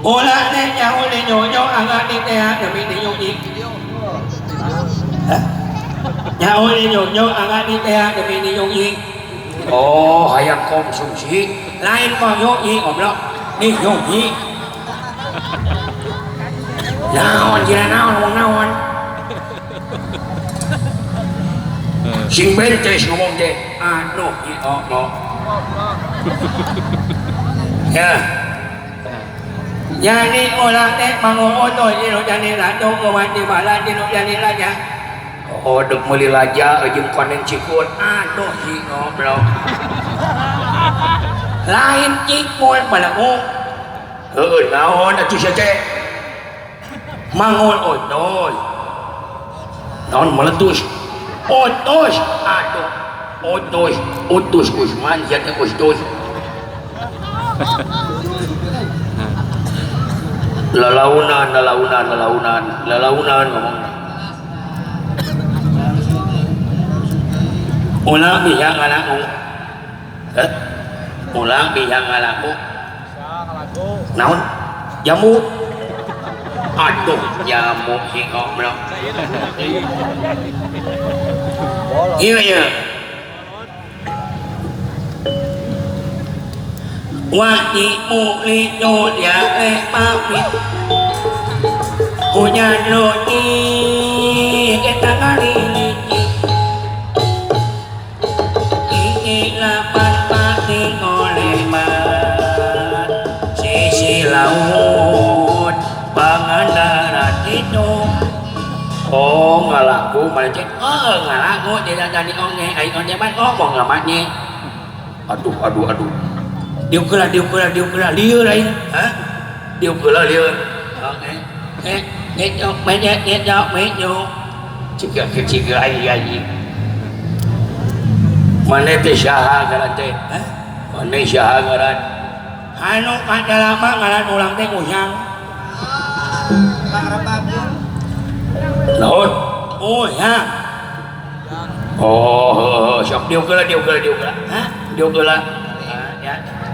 Ula ne ya uli nyonya agak ni teh demi ni nyonya. Ya uli nyonya agak ni teh demi ni nyonya. Oh, hayang konsumsi. Lain kok nyonya goblok. Ni nyonya. Naon jira naon. Sing bentes ngomong teh. Anu, no. Ya. Jadi orang teh mangoto jero jani rado kawan di balan jero jani raja. Oh, dek meuli raja jeung koneng cikun. Aduh, si ngobrol. Lain cikun balaku. Heueuh, naon atuh sia teh? Mangon otoy. Naon meletus? Otos. Aduh. Otos Usman jadi otos. Lalaunan ngomong. Ulang biang ngalaku. Ulang biang ngalaku. Naon? Jamu. Aduh, jamu si ngobrol. Iya. Wati uli ya pamit hujan roti kita kali ini lapan pati ngolebat sisi laut pangandaran itu. Oh ngalaku malecet. Ngalaku tidak tadi onge ai onge ban ngomong ngamatnya. Aduh. Dia kira liur lain. Hah? Dia kira liur. Oke. Net jok. Ciga ai. Mana teh saha ngaran teh? Hah? Mana saha ngaran? Anu kadalama ngaran ulang teh Uyang. Naon? Oh ya. Oh, sok dia kira. Hah? Dia kira.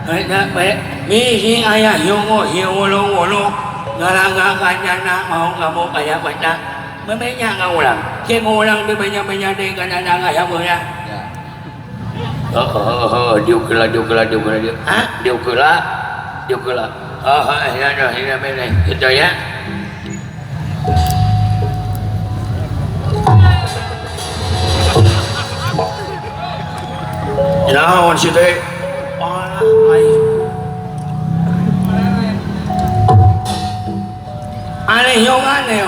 Ya, baik. Misi ayah yungo ngalaga kanyana mau kamu kayak baca. Memenya ngulang. Ke ngulang di banyak deh kana ngaya meulah. Dia kira. Hah? Dia kira. Ya bener. Gitu ya. Naon si teh? Aneh yang aneh,